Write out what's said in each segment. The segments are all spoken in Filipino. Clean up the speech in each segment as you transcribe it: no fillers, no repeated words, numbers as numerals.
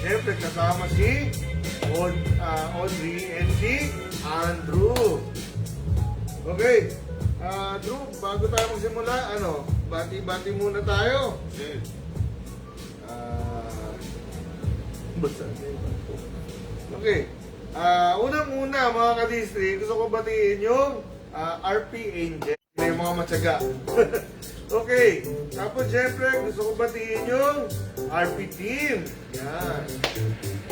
Siyempre, kasama si Audrey and si Andrew. Okay. Drew, bago tayo magsimula, bati-bati muna tayo. Yes. Basta. Okay. Unang-una mga ka-district, gusto ko batiin yung RP Angel. Yung mga matyaga. Okay. Tapos syempre, gusto ko batiin yung RP Team. Yan.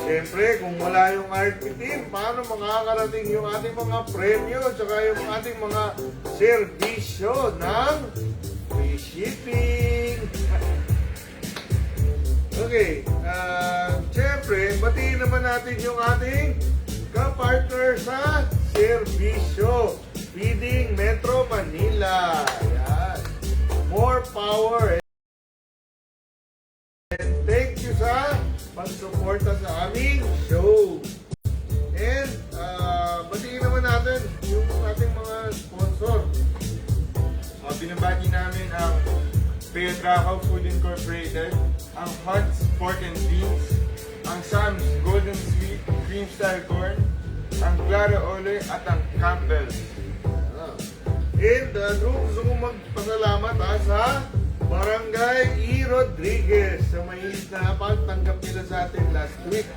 Syempre, kung wala yung RP Team, paano makakarating yung ating mga premyo tsaka yung ating mga serbisyo ng free shipping. Okay. Syempre, batiin naman natin yung ating ka-partner sa serbisyo. Feeding Metro Manila. Yan. More power. And thank you sa pagsuporta sa aming show. And batiin naman natin yung ating mga sponsor. Binabati namin ang Peyotraco Food Incorporated, ang Hunt's Pork and Beans, ang Sam's Golden Sweet Cream Style Corn, ang Clara Ole at ang Campbell's. And Drew, gusto ko magpasalamat sa Barangay E. Rodriguez sa mainit na pagtanggap nila sa atin last week.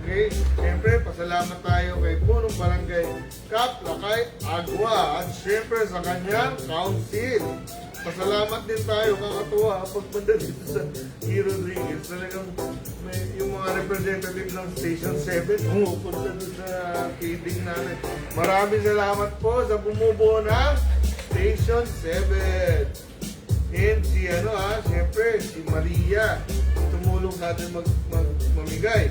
Okay? Siyempre, pasalamat tayo kay Punong Barangay Kap Lakay Agua at siyempre sa kanyang council. Pasalamat din tayo, kakatuwa pagpunta dito sa E. Rodriguez. Talagang yung mga representative ng Station 7 pumupunta dito sa feeding namin. Maraming salamat po sa bumubuo ng Station 7. And si siyempre, si Maria, tumulong natin mamigay.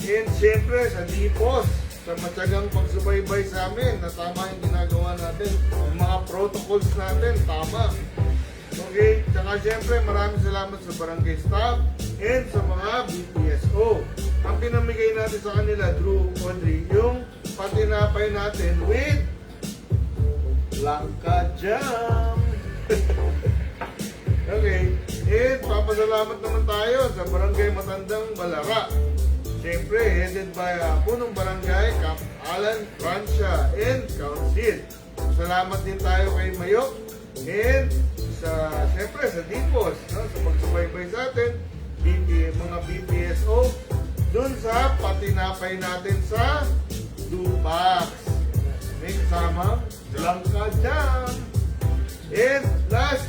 And siyempre, sa Dipos, sa matyagang pagsubaybay sa amin, na tama yung ginagawa natin. Yung mga protocols natin, tama. Okay? Tsaka siyempre, maraming salamat sa barangay staff and sa mga BPSO. Ang pinamigay natin sa kanila, Drew, Audrey, yung patinapay natin with Langka Jam. Okay. And papasalamat naman tayo sa Barangay Matandang Balara. Siyempre, headed by Punong Barangay, Cap Alan Francia and Council. Salamat din tayo kay Mayok and siyempre sa Dipos, sa pagsubaybay sa atin, mga BPSO, dun sa patinapay natin sa Dupax. May kasama Langka Jam. And last,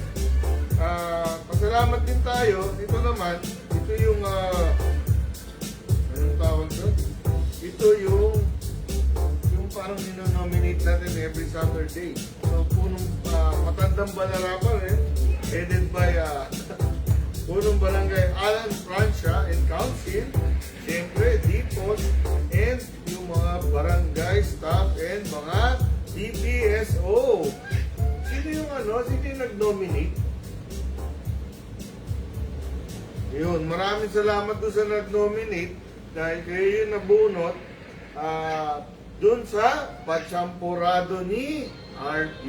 pasalamat din tayo. Ito naman, ito yung anong tawag doon? Ito yung parang ninonominate natin every Saturday. So, Punong Matandang Balara pa rin, headed by Punong Barangay Alan Francia and Council, siyempre Dipos, and yung mga barangay staff and mga DPSO. Sino yung sino yung nag-nominate? Yun, maraming salamat doon sa nag-nominate dahil kayo yung nabunot doon sa patsampurado ni RP.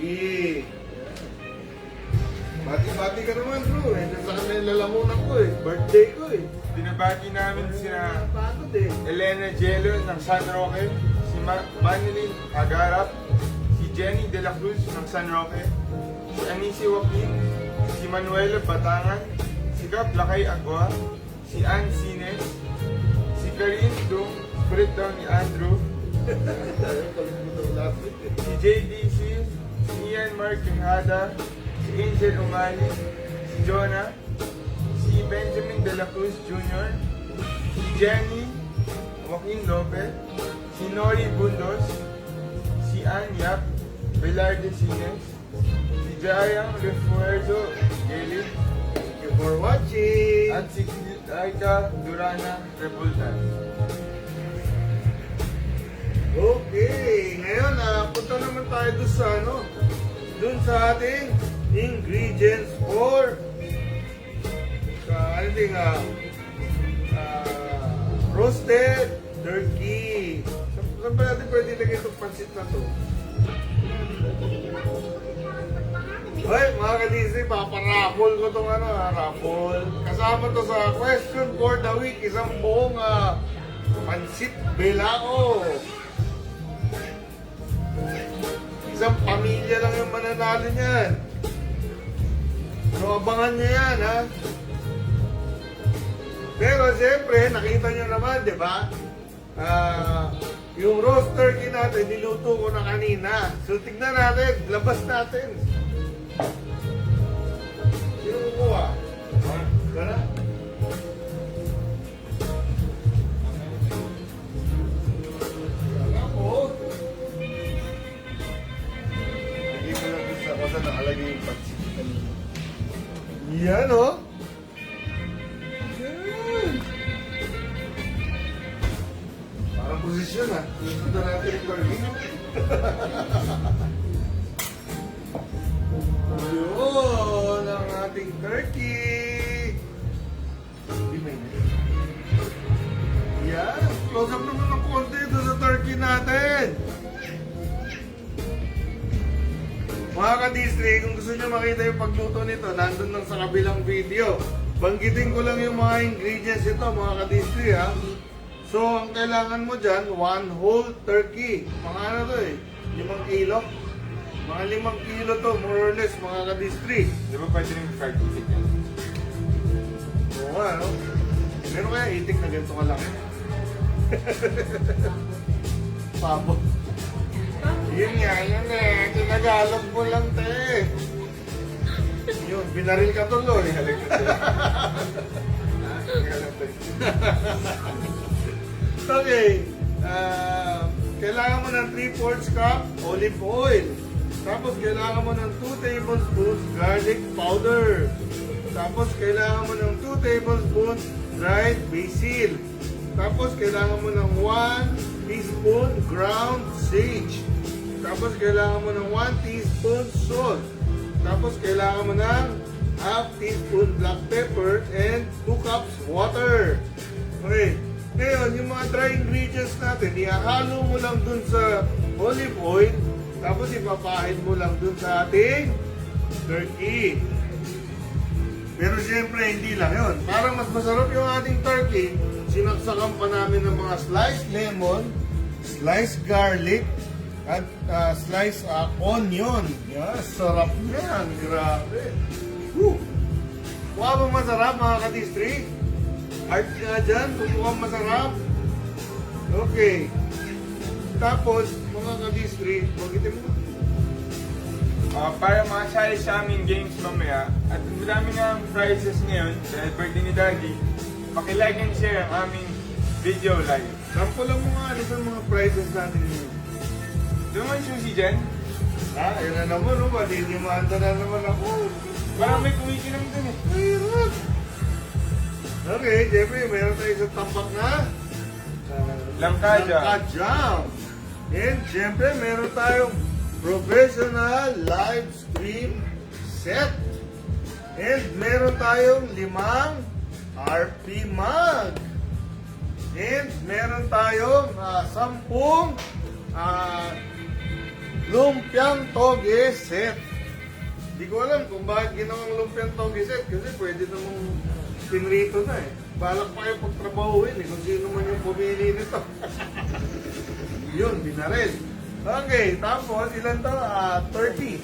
Bati-bati ka naman, bro. Diyan sa kanila lalamunan ko birthday ko Binabati namin sina Napagod Elena Jello ng San Roque, si Manilyn Agarap, si Jenny De La Cruz ng San Roque, si Anisi Joaquin, si Manuela Batangan, si Gab Lakay Agua, si Ann Sines, si Karin Dung, kulit daw ni Andrew, si JDC, si Ian Mark Quijada, si Angel Umali, si Jonah, si Benjamin De La Cruz Jr., si Jenny Joaquin Lopez, si Nori Bundos, si Ann Yap, Velarde Sines, si Jayang Refuerzo Gelid, Thank you for watching. at si Aika Durana Repultan. Okay, ngayon punta naman tayo dun sa ating ingredients for roasted turkey. Saan ba natin pwede lagay itong pansit na to? Hoy, mga ka-Disney, paparapol ko itong raffle. kasama to sa question for the week. Isang buong pansit belao. Isang pamilya lang yung mananalo niyan. So, abangan niyo yan, ha? Pero, siyempre, nakita niyo naman, di ba? Yung roast turkey natin, niluto ko na kanina. So, tignan natin. Labas natin. Sino kukuha? Tara. Ako. Hindi ko lang gusto ako sa nakalagay yung pansit. Yan, oh. Yan. Parang posisyon, ha? Gusto na natin yung burger. Yun ang ating turkey. Hindi may yan. Close up naman ng konti ito sa turkey natin. Mga ka-district, kung gusto nyo makita yung pagluto nito, nandun lang sa kabilang video. Banggitin ko lang yung mga ingredients ito, mga ka-district, ha. So, ang kailangan mo dyan, 1 whole turkey. Mga ano to eh, 5 kilo. Mga 5 kilo to, more or less, mga ka-district. Di ba pwede rin fried chicken yan? Oo nga, no? Meron kaya itik na ganito ka lang. Pabo. Yun nga, yun eh. Tinagalog mo lang, te. Yun, binaril ka tuloy. Okay. Kailangan mo ng 3/4 cup olive oil. Tapos kailangan mo ng 2 tablespoons garlic powder. Tapos kailangan mo ng 2 tablespoons dried basil. Tapos kailangan mo ng 1 teaspoon ground sage. Tapos kailangan mo ng 1 teaspoon salt. Tapos kailangan mo ng half teaspoon black pepper and 2 cups water. Okay. Ngayon, yung mga dry ingredients natin, ihahalo mo lang dun sa olive oil. Tapos ipapahid mo lang dun sa ating turkey. Pero siyempre, hindi lang yun. Para mas masarap yung ating turkey, sinaksakan pa namin ng mga sliced lemon, sliced garlic, at sliced onion. Yes, sarap yan. Grabe. Woo! Mukha bang masarap, mga ka-district? Art nga dyan, kung mukhang masarap. Okay. Tapos, mga ka-district, magitin mo. Para makasali sa aming games mamaya, at madami nga ang prizes ngayon dahil birthday ni Daddy, pakilike and share ang aming video live. Sample lang mga ano sa mga prizes natin yun. Doon may sushi dyan. Yun na naman, no? Malilimanda na naman ako. Parang may kumikinang dun eh. Mahirap. Okay, Jeffrey, meron tayo isang tambak na Langka jam. Langka jam. And siyempre, meron tayong professional live stream set. And meron tayong 5 RP mug. And meron tayong 10 lumpiang toge set. Di ko alam kung bakit ginawang lumpiang toge set kasi pwede namang pinrito na eh. Balak pa kayo pagtrabahuin eh kung sino man yung pumili nito. Yun, binaril. Okay, tapos ilan to? 30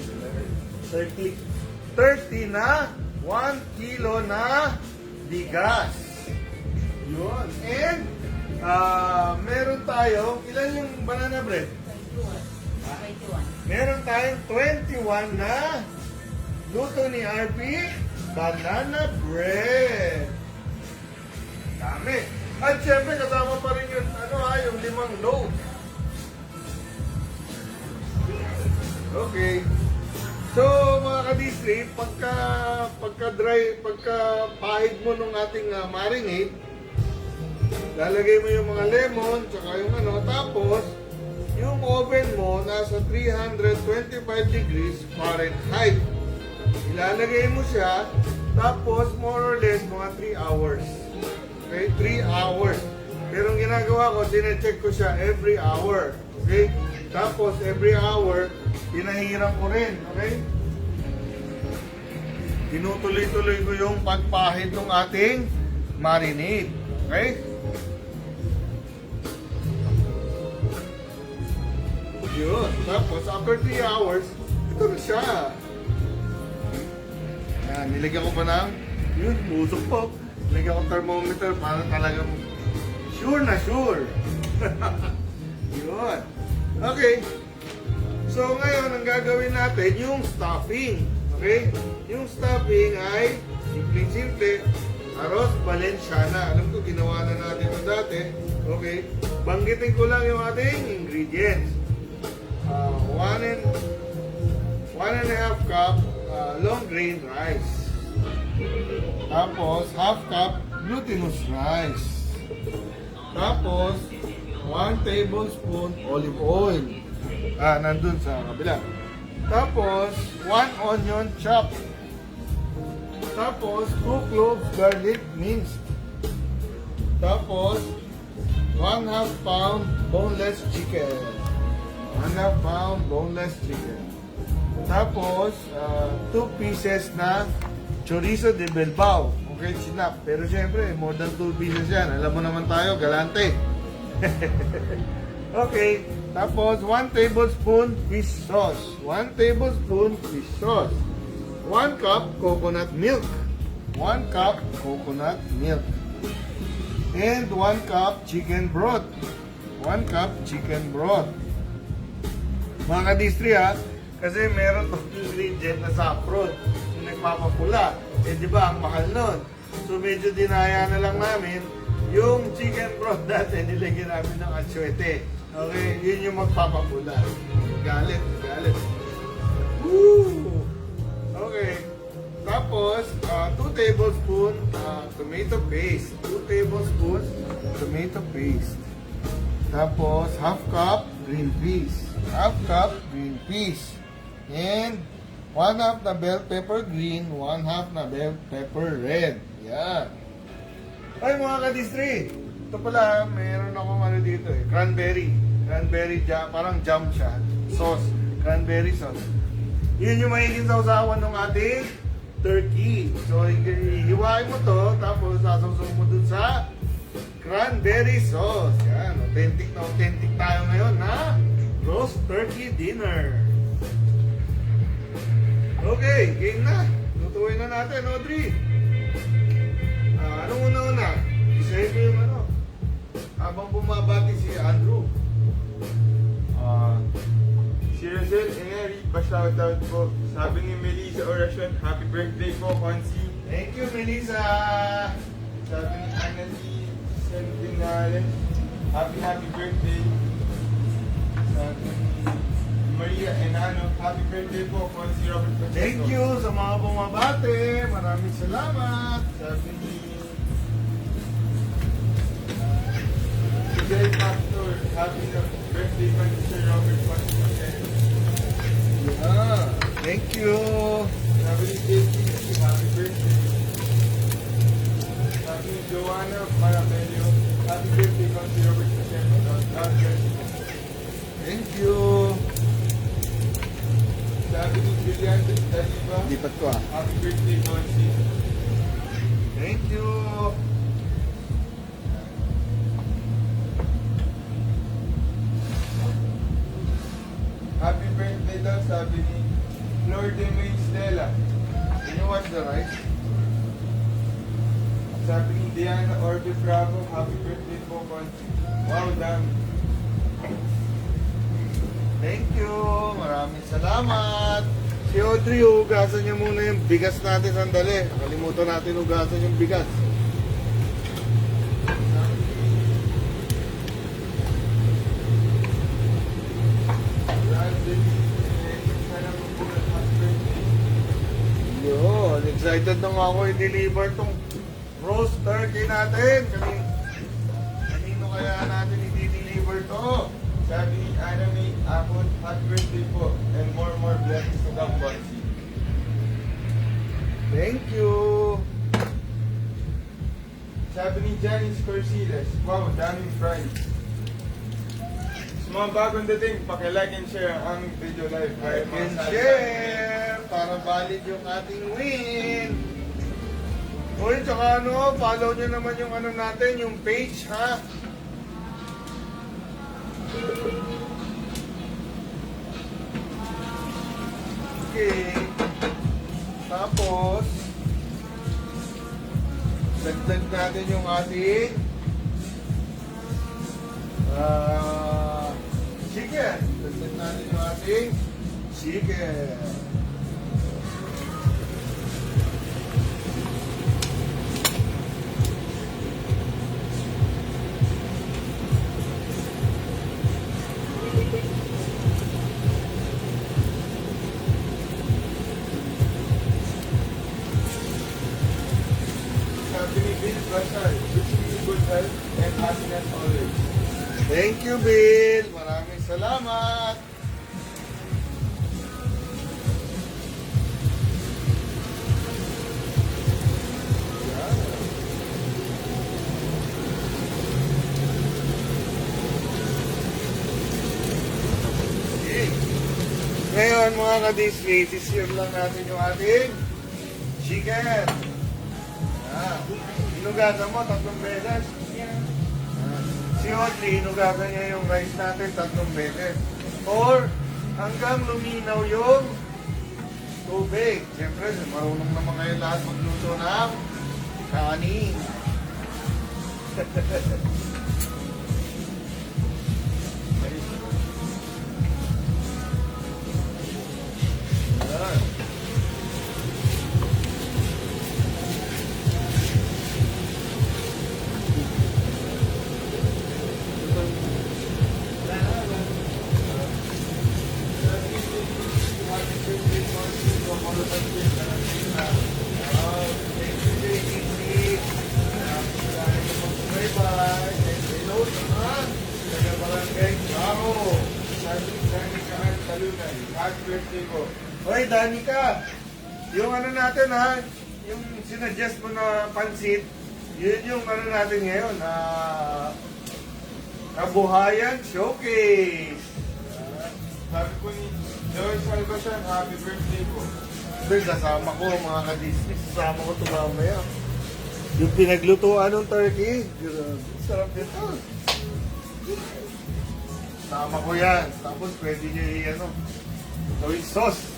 na 1 kilo na bigas. Yun. And meron tayo, ilan yung banana bread? 21. Meron tayong 21 na luto ni RP banana bread. Dami. At syempre kasama pa rin yung yung 5 loaf. Okay. So mga ka-district, pagka pahid mo nung ating marinade, lalagay mo yung mga lemon, tsaka yung tapos yung oven mo nasa 325 degrees Fahrenheit. Ilalagay mo siya, tapos more or less mga 3 hours. Okay, 3 hours. Pero ang ginagawa ko, sinecheck ko siya every hour. Okay? Tapos every hour, pinahiram ko rin. Okay? tinutuloy-tuloy ko yung pagpahid ng ating marinade. Okay? Yun. Tapos, after 3 hours, ito na siya. Yan, nilagyan ko pa ng, yun, musok po. Nilagyan ko thermometer para talagang sure na sure. Yun. Okay. So, ngayon, ang gagawin natin, yung stuffing. Okay? Yung stuffing ay simple-simple. Arroz Valenciana. Alam ko, ginawa na natin ito dati. Okay? Banggitin ko lang yung ating ingredients. 1.5 cup long grain rice. Tapos, half cup glutinous rice. Tapos, 1 tablespoon olive oil. Nandun sa kabila. Tapos, 1 onion chopped. Tapos, 2 cloves garlic minced. Tapos, 1/2 pound boneless chicken. 1/2 pound boneless chicken. Tapos, 2 pieces na chorizo de Bilbao. Okay, sinap. Pero syempre, more than 2 pieces yan. Alam mo naman tayo, galante. Okay. Tapos, 1 tablespoon fish sauce. 1 tablespoon fish sauce. 1 cup coconut milk. 1 cup coconut milk. And 1 cup chicken broth. 1 cup chicken broth. Mga kadistri ha, kasi meron tong ingredient na saffron yung nagpapapula. Eh di ba, ang mahal nun. So medyo dinaya na lang namin yung chicken broth natin, nilagyan namin ng atsuete. Okay, yun yung magpapapula. Galit. Woo! Okay. Tapos, 2 tablespoon tomato paste. 2 tablespoons tomato paste. Tapos, half cup green peas. Half cup green peas. And 1/2 na bell pepper green, 1/2 na bell pepper red. Yan. Ay mga kadistri, ito pala, mayroon akong ano dito eh, cranberry. Cranberry jam, parang jam siya. Sauce, cranberry sauce. Yun yung mahiging sausawan ng ating turkey. So, hihiwain mo to, tapos sasawsaw mo dun sa cranberry sauce. Yan, authentic na authentic tayo ngayon na roast turkey dinner. Okay, game na. Lutuin na natin, Audrey. Anong una-una? Isahin ko yung ano. Habang bumabati si Andrew. Si Rosel Eneri, pa-shoutout po. Sabi ni Melissa Orasyon, happy birthday po, Konsi. Thank you, Melissa. Sabi ni Annalie Sentinales, happy birthday. Sabi ni Maria Enano, happy birthday po, Konsi Robert Pacheco. Thank you sa mga bumabati. Maraming salamat. Sabi ni Jay Pastor, happy birthday po ni Sir Robert Pacheco. Yeah. Thank you. Sabi ni JC, happy birthday. Sabi ni Joanna Marapelio, happy birthday po si Robert Pacheco. God bless you. Thank you. Sabi ni Julian Daliba, Lipat ko ah. happy birthday po si Thank you. happy birthday daw, sabi ni Lord de May Stella. Can you watch the rice? Sabi ni Diana Orbe Bravo, happy birthday po, Konsi. Wow, dami. Thank you. Maraming salamat. Si Audrey, hugasan niya muna yung bigas natin sandali. Nakalimutan natin hugasan yung bigas. Yun, excited na nga ako i-deliver tong roast turkey natin. Kanino kaya natin i-deliver to? Sabi ni Anna May Apple, happy birthday po, and more blessings to come, Konsi. Thank you. Sabi ni Janice Corsiles, wow, daming fries. Sa mga bagong dating, paki-like and share ang aming video live. Like and share. para valid yung ating win. Uy, tsaka ano, follow nyo naman yung ano natin, yung page, ha? Okay. Tapos, dagdag natin yung ating chicken. Dagdag natin yung ating chicken. Sabi ni Bill Basal, wishing you good health and happiness always. Thank you, Bill. Maraming salamat. Okay. Ngayon, mga ka-display, sisir lang natin yung ating chicken. Inugasan mo 3 beses. Si Audrey, inugasan niya yung rice natin 3 beses. Or hanggang luminaw yung tubig. Siyempre, marunong naman kayo lahat magluto ng kanin. Ayan. Happy birthday ko. Hoy, Danica, yung ano natin ha, yung sinuggest mo na pansit, yun yung ano natin ngayon, Kabuhayan Showcase. Sabi ko ni Joy Salvacion, happy birthday ko. Pero kasama ko mga ka-Disney, sasama ko ito mamaya. Yung pinaglutuan ng turkey, grabe, sarap nito. Sama ko yan. Tapos pwede nyo i-ano, soy sauce.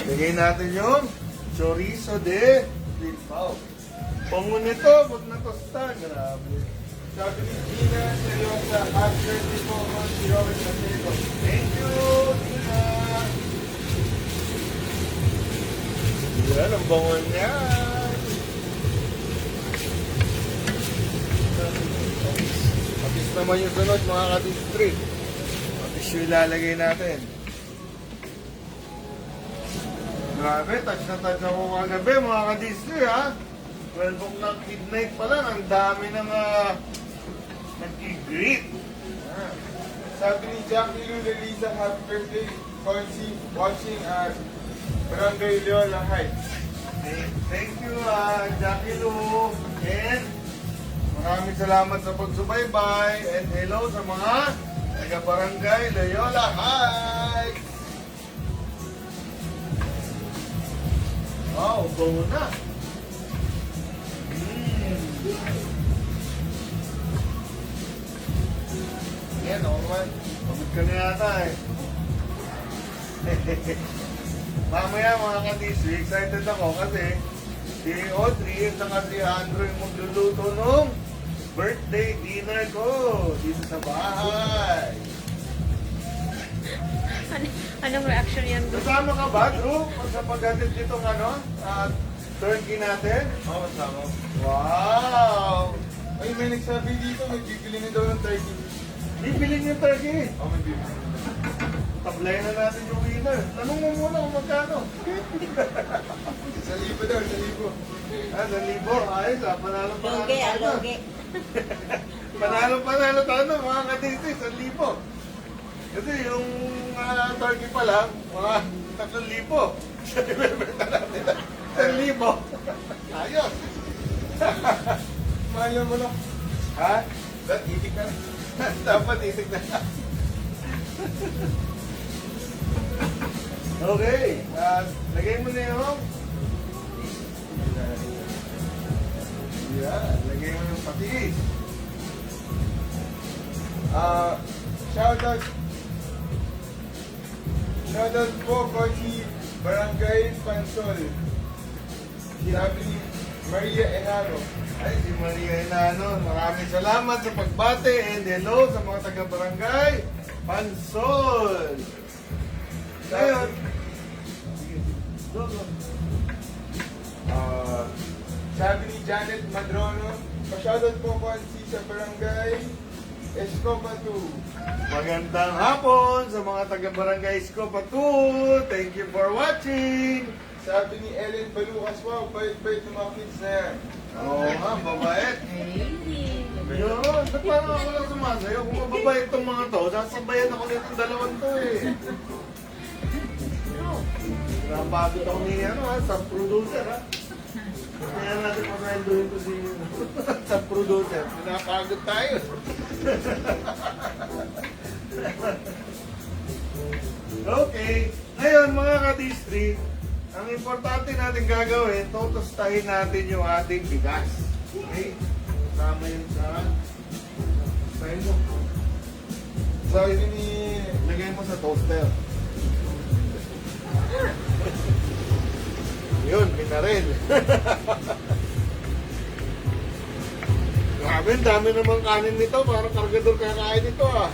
Lagay natin yung chorizo de Bilbao. Pango nito, pag natosta, grabe. Sabi ni Gina Seryosa, happy birthday po ko si Robert Mateo. Thank you, Tina. Yan, ang bango niya. Patis naman yung sunod, mga ka-district. Patis yung ilalagay natin. Grabe, touch na touch ako kagabi, mga ka-district, ha? 12 o'clock midnight pa lang, ang dami ng nag-greet. Sabi ni Jackie Lou Leliza, happy birthday. Watching at Barangay Leola Heights. Thank you, Jackie Lou. And maraming salamat sa pagsubaybay. And hello sa mga taga-barangay Loyola Heights. Wow, bango na. Yan, man. Pagod ka na yata eh. Mamaya mga ka-disco, excited ako kasi si Audrey at saka si Andrew yung magluluto nung birthday dinner ko dito sa bahay. Anong reaction yan, Drew? Kasama ka ba, Drew? Sa pagdating ditong turkey natin? Oo, sama. Wow! Ay, may nagsabi dito, may bibili na daw ng turkey. Bibiling yung turkey. Oo, may bibili. Tablay na natin yung winner. Tanong mo muna kung magkano. 1,000 daw, 1,000. 1,000. Ayos panalo Loge, loge. Panalo tayo mga kadisi, 1,000. Kasi yung turkey pa lang, mga 3,000. Ibebenta natin na 1,000. Ayos. Mahal mo na. Ha? Ba't itik ka? Dapat isig na. Okay. Lagay mo na yung... Yan. Lagay mo yung patis. Shoutout po ko si Barangay Pansol. Sabi ni Maria Enaro. Ay, si Maria Enano, maraming salamat sa pagbate and hello sa mga taga-barangay Pansol. Ngayon, sige, go, go. Sabi ni Janet Madrono, pa-shoutout po ko si sa Barangay Escopa 2. Magandang hapon sa mga taga-barangay Escopa 2. Thank you for watching. Sabi ni Ellen Balucas, wow, bait-bait ng mga kids na yan. Oo nga, babait. Yun, ba't parang ako lang sumasayo? Kung mababait itong mga to, sasabayan ako nitong dalawang to eh. Napagod ako ni sa producer ha. Kaya natin paswendohin to si sa producer. Pinapagod tayo. Okay. Ngayon mga ka-district, ang importante natin gagawin, tutustahin natin yung ating bigas. Okay? Tama yun sa tustahin mo. Sabi ni... Lagay mo sa toaster. Yun, pinarel. Grabe, ang dami namang kanin nito. Parang kargador kakain nito ah.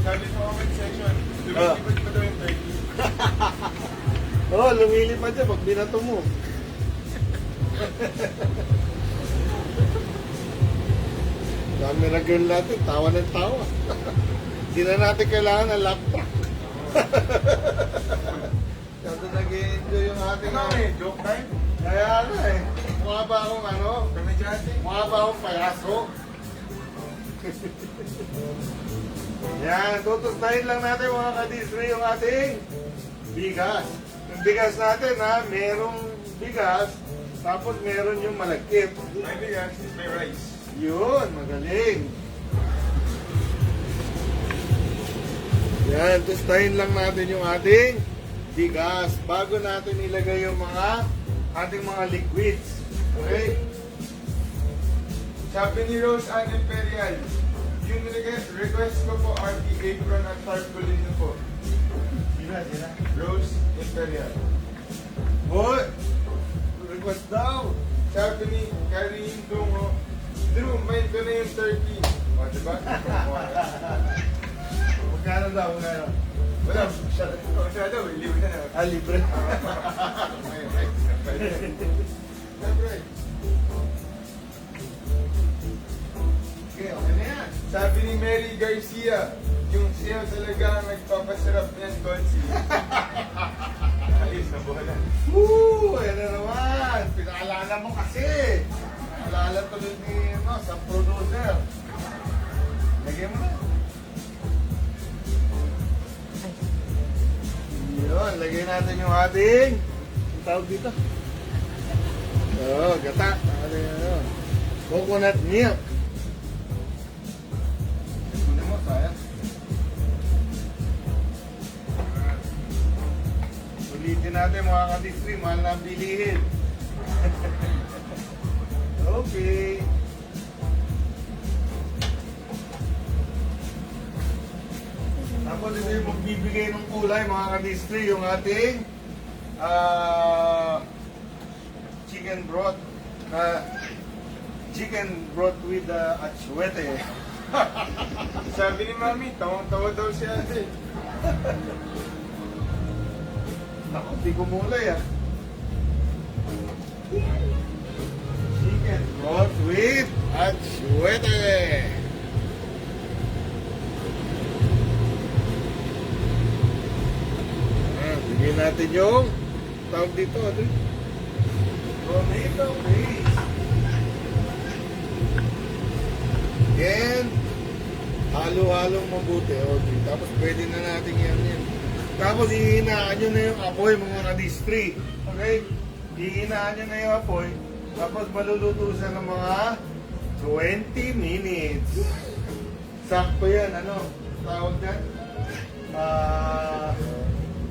Sabi sa comment section, lumilipad pa daw yung turkey. Oo, lumilipad siya pag binato mo. Camera girl natin, tawa ng tawa. Hindi na natin kailangan ng laptop. Kasi nag-enjoy yung ating... Ano eh, joke time? Kaya ano eh, mukha ba akong ano? Komedyante? Mukha ba akong payaso? Yan, tutustahin lang natin mga kadisri yung ating bigas. Yung bigas natin ha, merong bigas, tapos meron yung malagkit. My bigas is my rice. Yun, magaling. Yan, tustahin lang natin yung ating bigas bago natin ilagay yung mga ating mga liquids. Okay? Sabi ni Rose Ann Imperial, yung request ko po RT apron at tarpaulin po. Sila. Rose Imperial. Boy, request daw. Sabi ni Karin Dungo, Drew, main ko na yung turkey. O, diba? Magkano daw, magkano? Wala, siya daw, libre na. Ah, libre. Siyempre. Okay, okay na yan. Sabi ni Mary Garcia, yung siya talaga ang nagpapasarap niyan, Consi. Ayos na bola. Woo! Ayan na naman. Pinaalala mo kasi. Pinaalala tuloy ni sa producer. Lagyan mo na. Yun, lagyan natin yung ating ang tawag dito. Oo, gata. Ano, coconut milk. Ano mo, sayang. Ulitin natin mga kadistri, mahal na ang bilihin. Okay. Tapos ito yung magbibigay ng kulay mga kadistri, yung ating chicken broth with atsuete. Sabi ni Mami, tawang-tawa daw si ate. Ako, di kumulay ah. Chicken broth with atsuete. Bigyan natin yung tawag dito, ano? Tomato paste. And halo-halong mabuti. Okay. Tapos pwede na natin yan. Tapos hihinaan nyo na yung apoy mga kadistri. Okay? Hihinaan nyo na yung apoy. Tapos maluluto siya ng mga 20 minutes. Sakto yan, ano? Tawag dyan?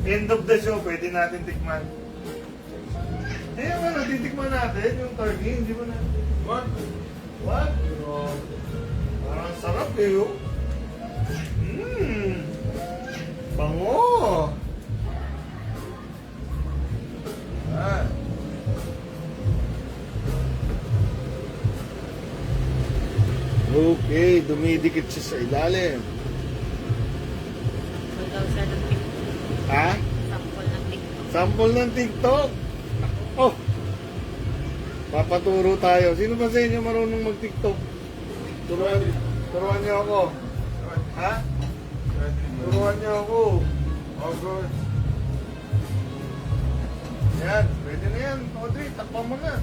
End of the show, pwede natin tikman. Eh, ano, titikman natin yung turkey, hindi ba na? What? What? Oh, parang sarap eh, oh. Bango! Ah. Okay, dumidikit siya sa ilalim. Daw sa ng TikTok. Ha? Sample ng TikTok. Sample ng TikTok. Oh! Papaturo tayo. Sino ba sa inyo marunong mag-TikTok? Turuan niyo ako. Ha? Turuan niyo ako. Oh, good. Yan, pwede na yan. Audrey, takpan mo na.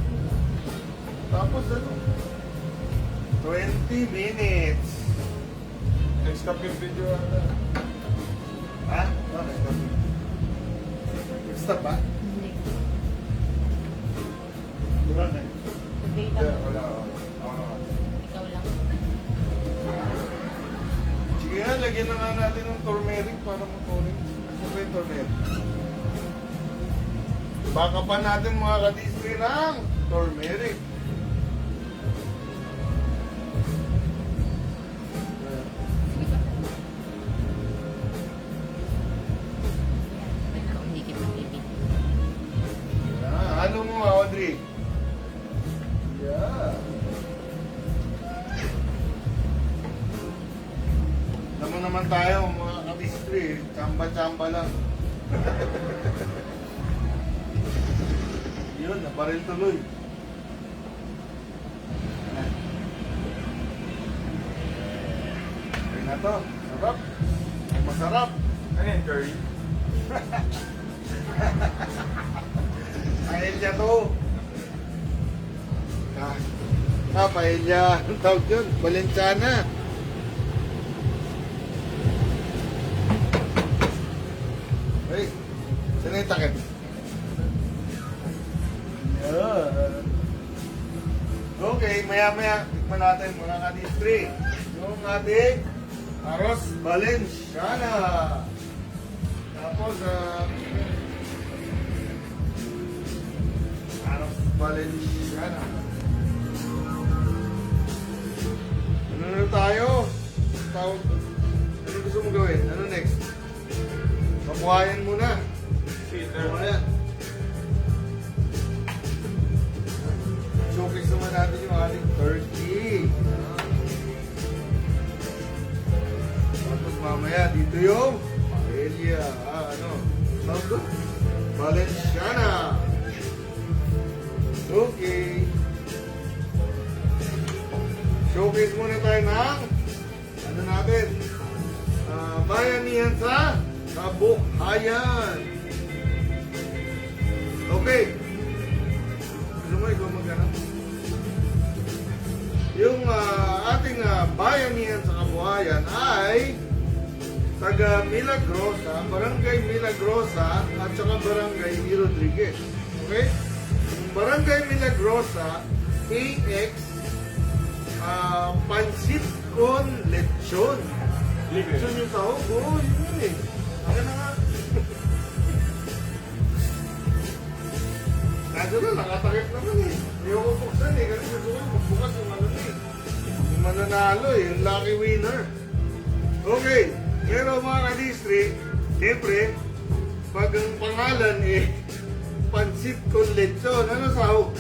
Tapos ano? 20 minutes. Nag-stop yung video ata. Ha? Bakit? Stop ba? Hindi. Wala na. Hindi Hindi, lang. wala. Ako naman. Ikaw lang. Sige nga, lagyan na nga natin ng turmeric para mag-orange. Ano ba yung turmeric? Baka pa natin mga kadistri ng turmeric. Hindi kita pipit. Halo mo, Audrey. Yeah. Naman naman tayo, mga kadistri. Chamba-chamba lang. Yun, naparil tuloy. Okay na to. Sarap. Masarap. Ano yung curry? Paella to. Paella. Ang tawag yun? Valenciana. Hey, saan yung takip? Yeah. Okay, maya-maya tikman natin mga kadistri. Yung ating arroz Valenciana. Tapos, arroz Valenciana. Ano tayo? Tawag. Ano gusto mo gawin? Ano next? Mabuhayan muna. Peter. Mabuhayan. Showcase naman natin yung ating turkey. Tapos mamaya dito yung paella. Ano? Tawag doon? Valenciana. Okay. Showcase muna tayo ng ano natin? Bayanihan sa kabuhayan. Okay. Ano mo ikaw magana? Yung ating bayanihan sa kabuhayan ay taga Milagrosa, Barangay Milagrosa at saka Barangay E. Rodriguez. Okay? Yung Barangay Milagrosa, AX Pansit con Lechon. Lechon yung sahog? Oo, yun eh. Ano na nga? Kaso na, nakatakip naman eh. Hindi ako buksan eh, kasi gusto ko magbukas yung ano eh. Yung mananalo eh, yung lucky winner. Okay, pero mga kadistri, siyempre, pag ang pangalan eh, Pansit con Lechon, ano sahog?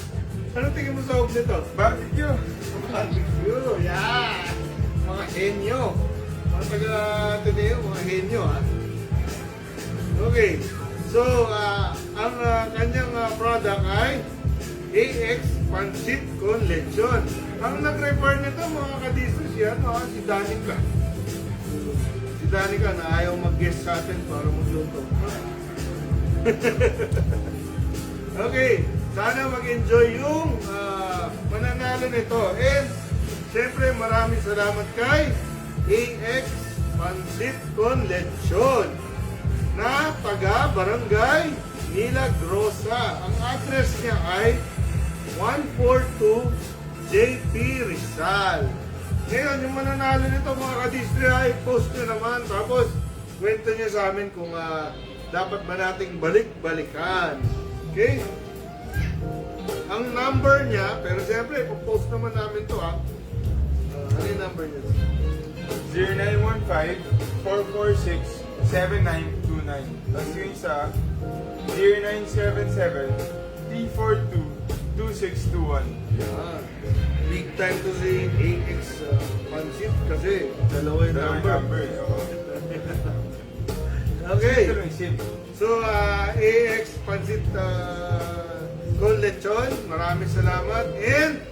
Ano tingin mo sahog nito? Barbecue. Barbecue, yeah! Mga henyo. Mga taga-Ateneo, mga henyo ha. Okay, so ang kanyang product ay AX Pansit con Lechon. Ang nag-refer nito mga kadistros yan, si Danica. Si Danica na ayaw mag-guest sa atin para magluto. Okay, sana mag-enjoy yung mananalo nito. And siyempre maraming salamat kay AX Pansit con Lechon. na taga Barangay Milagrosa. Ang address niya ay 142 JP Rizal. Ngayon, yung mananalo nito mga kadistri ay post nyo naman. Tapos, kwento nyo sa amin kung dapat ba nating balik-balikan. Okay? Ang number niya, pero siyempre, post naman namin to ha. Ano yung number niya? 0915-446-7929. Tapos yung isa, 0977-342-2621. Yan. Big time to si AX Pansit kasi dalawa yung Dalawang number. number. Oo. Okay. Ito lang yung SIM. So, AX Pansit Gold Lechon, maraming salamat and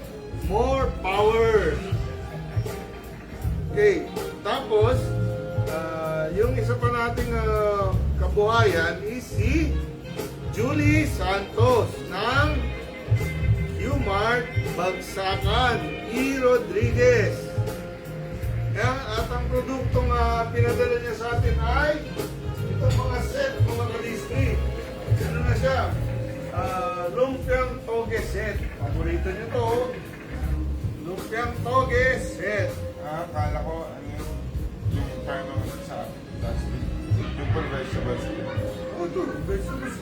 more power. Okay. Tapos, yung isa pa nating kabuhayan is si Julie Santos ng Q-Mart Bagsakan, E. Rodriguez. Yan, at ang produktong pinadala niya sa atin ay itong mga set, mga kalistri. Ano na siya? Lumpiang Toge set. Paborito niyo to. Lumpiang Toge set. Akala ko, ano yung parang sa last week. Yung for vegetables. Oh, ito. Vegetables.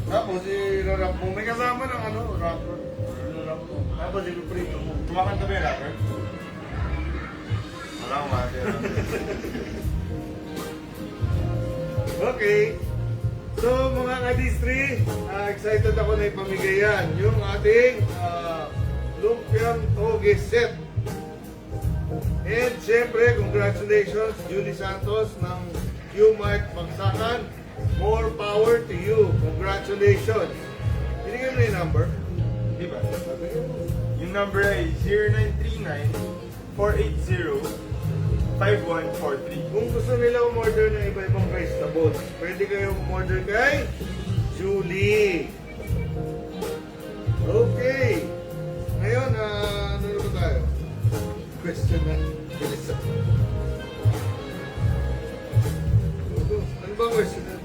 Tapos, i-wrap mo. May kasama ng wrapper. I-wrap mo. Tapos, i-prito mo. Kumakanta ba yung rapper? Wala akong mati. Okay. So, mga kadistri, excited ako na ipamigay yan. Yung ating Lumpiang Toge set. And syempre, congratulations Julie Santos ng Q-Mart Bagsakan. More power to you. Congratulations. Binigyan mo na yung number? Di ba? Yung number ay 0939-480-5143. Kung gusto nila umorder ng iba-ibang vegetables, pwede kayong umorder kay Julie. Okay. Ngayon, ano na ba tayo? Question na. Bilis na. Ano ba question na?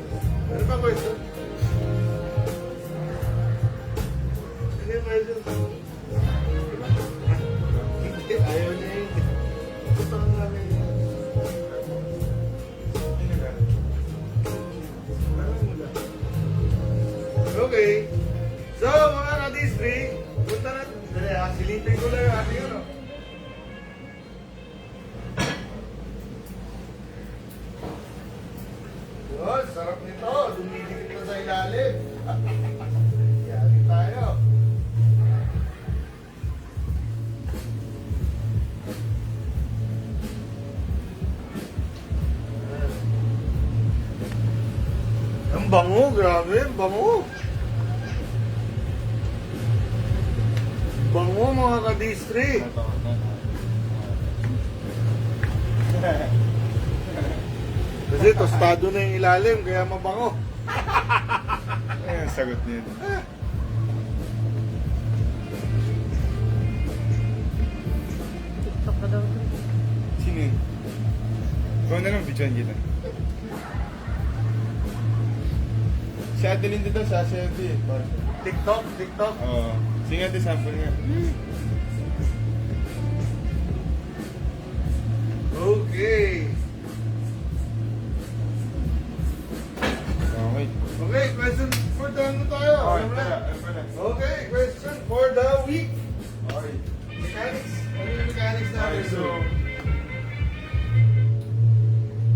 Ano ba question? Ano yung question? Hindi, ayaw niya yun. Gusto lang namin yun. Okay. So, mga ka-distri, punta na. Dali, silipin ko lang yung ating ano. Yun, sarap nito. Dumidikit na sa ilalim. Yari tayo. Ang bango, grabe, ang bango. Bango mga ka-distri. Kasi tostado na yung ilalim, kaya mabango. Ayan, sagot niya. TikTok ka daw. Sino yun? Ikaw na lang, videoan kita. Si Ate Linda daw, sa Ate. TikTok, TikTok. Oo. Sige Ate, sample nga. Okay. Okay. Okay, question for the ano tayo? Okay, Ano na? ano pa na? Okay, question for the week. Okay. Mechanics. Ano yung mechanics natin? Okay, so...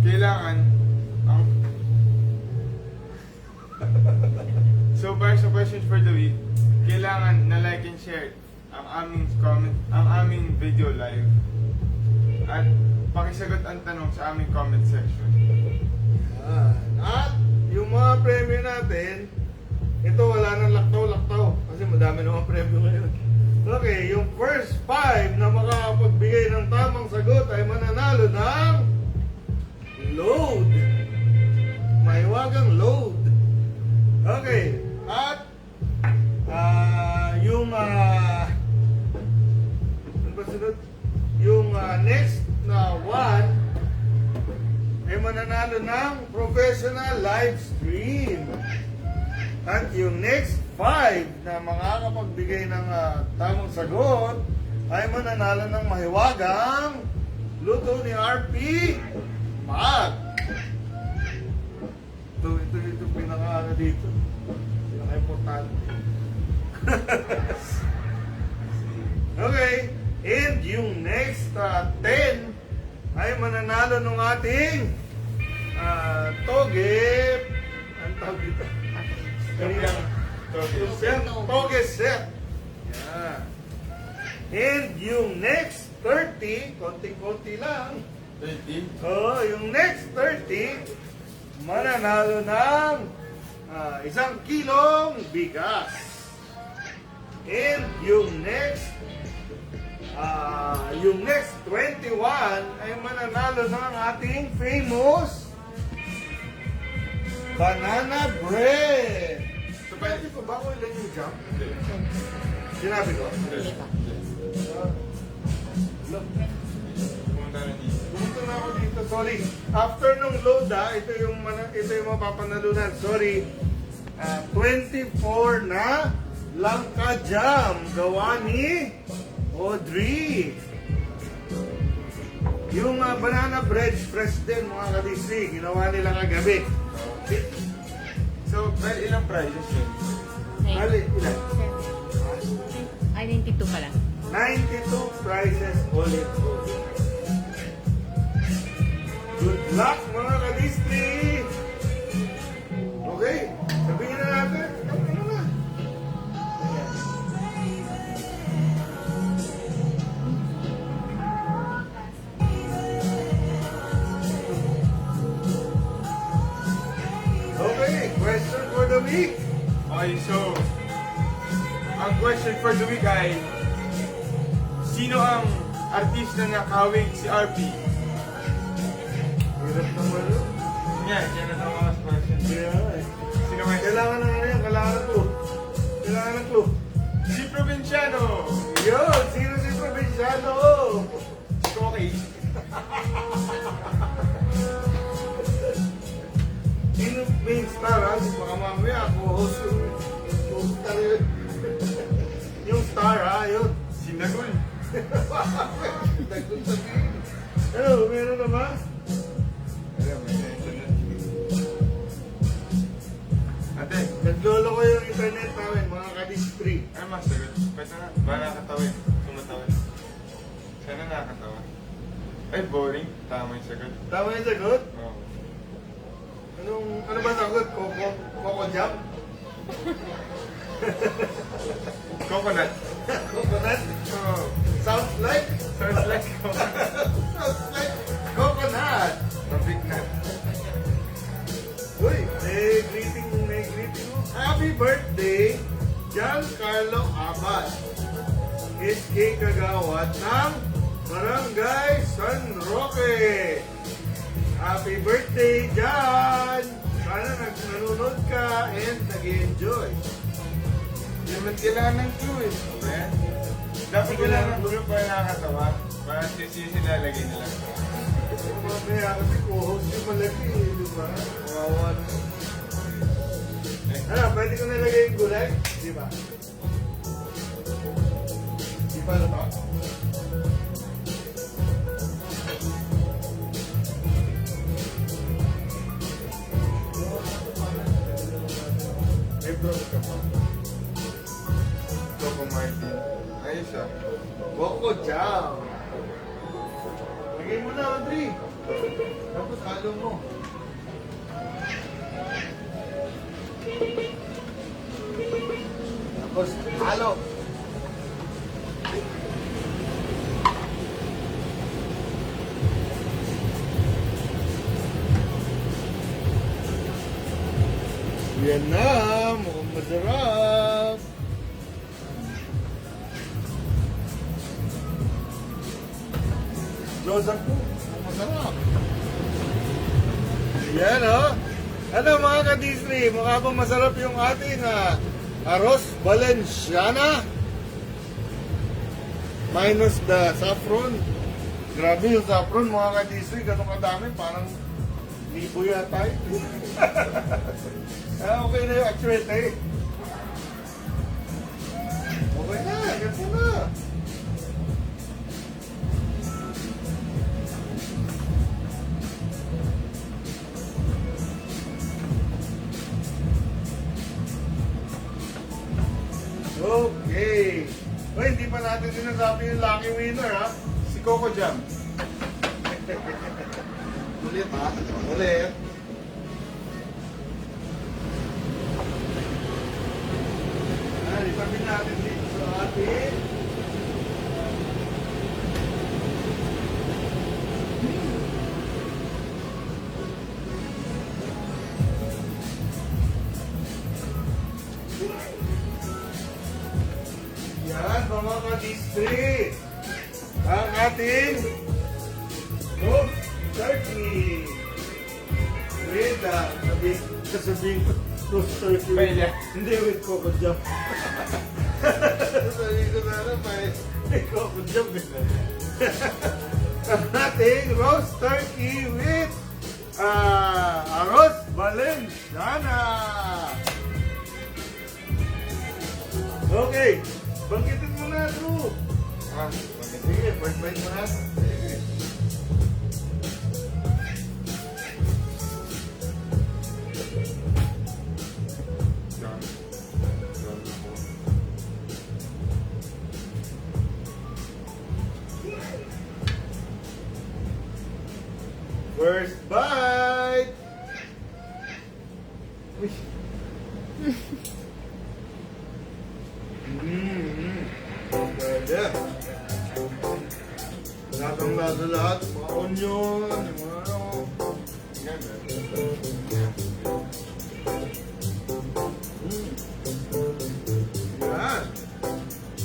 Kailangan... Ang... So, para sa questions for the week, kailangan na like and share ang aming comment, ang aming video live. At pakisagot ang tanong sa aming comment section. At yung mga premyo natin, ito wala nang laktaw-laktaw. Kasi madami namang premyo ngayon. Okay, yung first 5 na makapagbigay ng tamang sagot ay mananalo ng load. Mahiwagang load. Okay, at yung ano ba sunod? Yung next na 1 ay mananalo ng professional live stream. At yung next 5 na makakapagbigay ng tamang sagot ay mananalo ng mahiwagang luto ni RP Mag. Ito pinaka dito. Pinaka-importante. Okay. And yung next 10 ay mananalo ng ating toge. Ang tawag dito? Kanina. Toge set. Yan. And yung next 30, konti-konti lang. 30. Oh, yung next 30, mananalo ng 1 kilong bigas. And yung next 21 ay mananalo ng ating famous banana bread. So, pwede ko ba ko ilan yung jump? Sinabi ko? Hindi pa. Pumunta na dito. Pumunta na ako dito, sorry. After nung load ito yung mapapanalunan. Sorry. 24 na langka jam. Gawa ni Audrey. Yung banana bread fresh din mga kadisri. Ginawa nila kagabi. So, ilang prices yun? Ali, ilan? Ay, 92 pala. 92 prizes ulit. Good luck mga kadisri! Okay, sabihin na natin. Ano na? Okay, question for the week. Okay, so, ang question for the week ay, sino ang artista na kawig si RP? Hirap naman yun. Yan na ang question. Yeah, eh. Sino may Kailangan na yan, kailangan ng clue. Kailangan ng clue. Si Provinciano! Yun, sino si Provinciano? Si Koki. Sino main star ha? Baka mamaya ako host yung star yun. Yung star ha, yun. Si Nagul. Dagdag sabihin. Ano, meron na ba? Alam mo, internet. Ate, Naglolo ko yung internet namin, mga kadistri. ano masagot? Pwede na, ba nakakatawin? Tumatawin. Sana nakakatawa. Ay, boring. Tama yung sagot. Tama yung sagot? Oo. Ano ba sagot? Coco jam? Coconut. Coconut? Oh, Sounds like? sounds like coconut. Sounds like coconut. Mabig na. Uy, may greeting mo. Happy birthday, Giancarlo Abad. SK Kagawad ng Barangay San Roque. Happy birthday, Jan! Sana nanonood ka and nag-enjoy. Hindi naman kailangan ng clue eh. Ayan. Dapat wala ng clue para nakakatawa. Para silalagay nila. Mamaya kasi co-host yung malaki, di ba? Kawawa naman. Ano, pwede ko nalagay yung gulay? Di ba? Di ba na ba? May bro ka pa. Coco Martin. Ayos ah. Coco Jam. Lagay mo na, Audrey. Tapos halo mo. Tapos halo. Yan na, mukhang masarap. Joseph po, masarap. Yan o. Ano mga ka-Disney, mukha bang masarap yung ating arroz Valenciana? Minus the saffron. Grabe yung saffron mga ka-Disney, ganun kadami, parang Libo yata yun. Okay na yung actuate eh. Okay na, ganito na. Okay. Uy, hindi pa natin sinasabi yung lucky winner ha. Si Coco Jam. Ulit ha. Ulit. Itabi natin dito sa ating yan, mga ka-district. Ang ating roast turkey. With sasabihin ko, roast turkey. Paella. Hindi, with coco jam. Sabihin ko na lang, may coco jam. Ang ating roast turkey with arroz valenciana. Okay, bangkitin mo na, Drew. Sige, first bite mo na. Sige. First bite! Uy. Pwede. Latang-lata lahat. Mga onion, yung mga ano. Yan. Yan.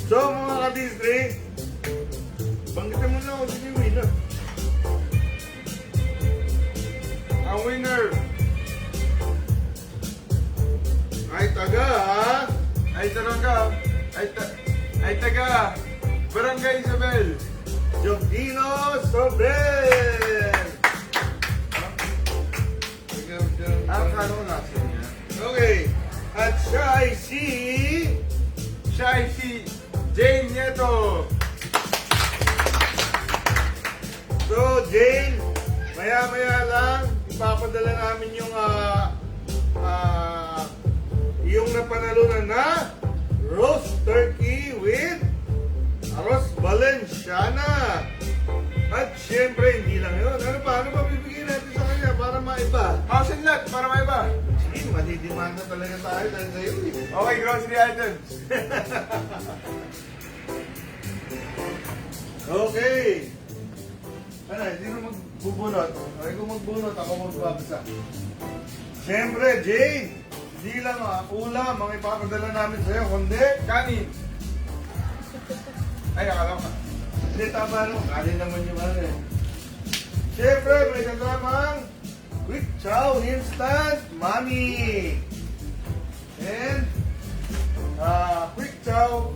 So, mga ka-district, banggitin mo na ako din yung winner. Ang winner Ay, taga, ha? ay taga Barangay Isabel. Jokino Sobel! Akala ko nasa niya. Okay. At siya ay si... Siya ay si Jane Nieto. So, Jane, maya-maya lang, ipapadala namin yung napanalunan na roast turkey with arroz valenciana. At syempre, hindi lang yun. Ano pa bibigyan natin sa kanya para maiba? House and lot para may iba. Sige, madidimanda talaga tayo dahil sa'yo. Okay, grocery items. Okay. Ano, sino magbubunot? Okay, kung magbunot, ako magbabasa. Siyempre, Jane, hindi lang ulam ang ipapadala namin sa'yo, kundi Kanin. Ay, akala ko. hindi tama no, kanin naman yung ano eh. Siyempre, may kasamang Quick Chow Instant Mami. And Quick Chow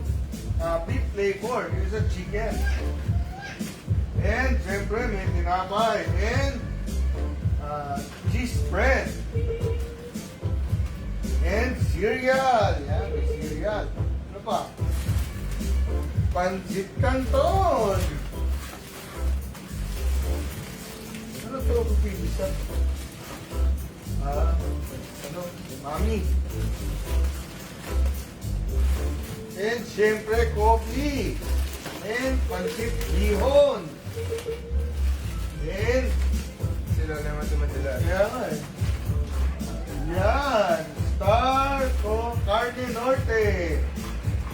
beef flavor, is a chicken. And siyempre, may tinapay and cheese spread. And cereal. Yan, may cereal. Ano pa? Pansit Canton. Ano to? Pipisa? Ano? Mami. And syempre, coffee. And pansit bihon. And Sila naman tumatila. kaya nga eh. Yan. Star o Carne Norte.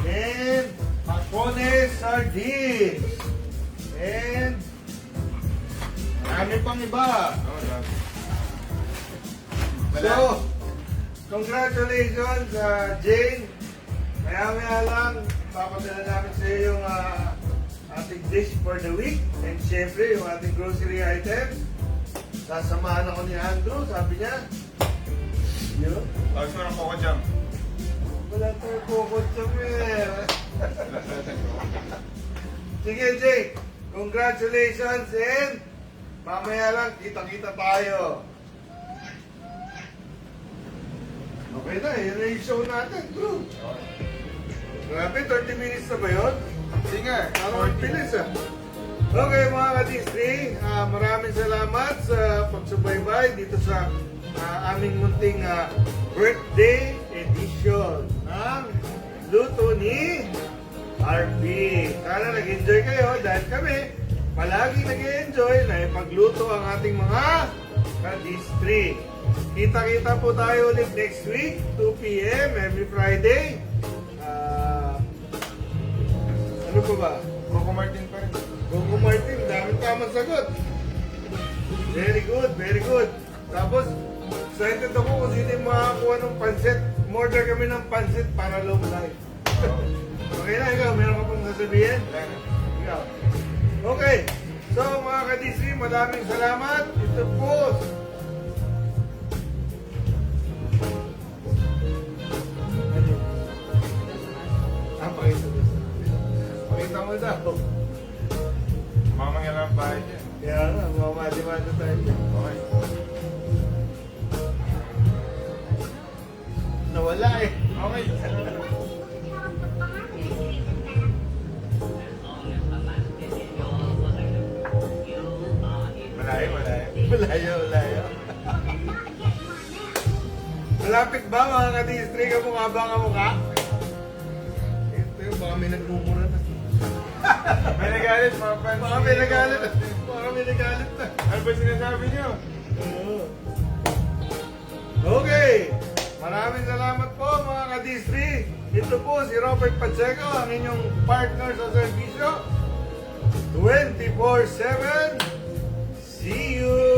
And Hacones Sardines. And marami pang iba. So, congratulations Jane. Maya-maya lang, papadala namin sa iyo yung ating dish for the week. And syempre, yung ating grocery items. Sasamahan ako ni Andrew, sabi niya. Yun. Tapos mo ng Coco Jam. Wala tayo kukot sa Sige, Jake. Congratulations and mamaya lang, kita-kita tayo. Okay na, yun na yung show natin, bro. Grabe, 30 minutes na ba yun? Sige nga. Parang ang bilis ah. Okay mga ka-Disney, maraming salamat sa pagsubaybay dito sa aming munting birthday edition ng Luto ni RP. Sana nag-enjoy kayo dahil kami palagi nag-enjoy na ipagluto ang ating mga ka-Disney. Kita-kita po tayo ulit next week, 2 p.m. every Friday. Ano pa ba? Coco Martin pa rin. Coco Martin, daming tamang sagot. Very good, very good. Tapos, excited ako kung sino yung makakuha ng pansit. Order kami ng pansit para long life. Okay na, ikaw, meron ka pong sasabihin? Wala na. Ikaw. Okay. So, mga ka-Disney, maraming salamat. Ito po. Ano? Pakita mo. Pakita mo daw. Mamangyan lang bahay dyan. Kaya nga, mamadi-madi tayo dyan. Okay. Nawala eh. Okay. Malayo, malayo. Malayo, malayo. Malapit ba mga ka-Disney? Kamukha ba kamukha? Ito yung baka may nagmumura na. May nagalit, mga fans. Baka may nagalit. Baka may nagalit na. Ano ba sinasabi niyo? Oo. Okay. Maraming salamat po mga ka-Disney. Ito po si Robert Pacheco, ang inyong partner sa serbisyo. 24/7. See you!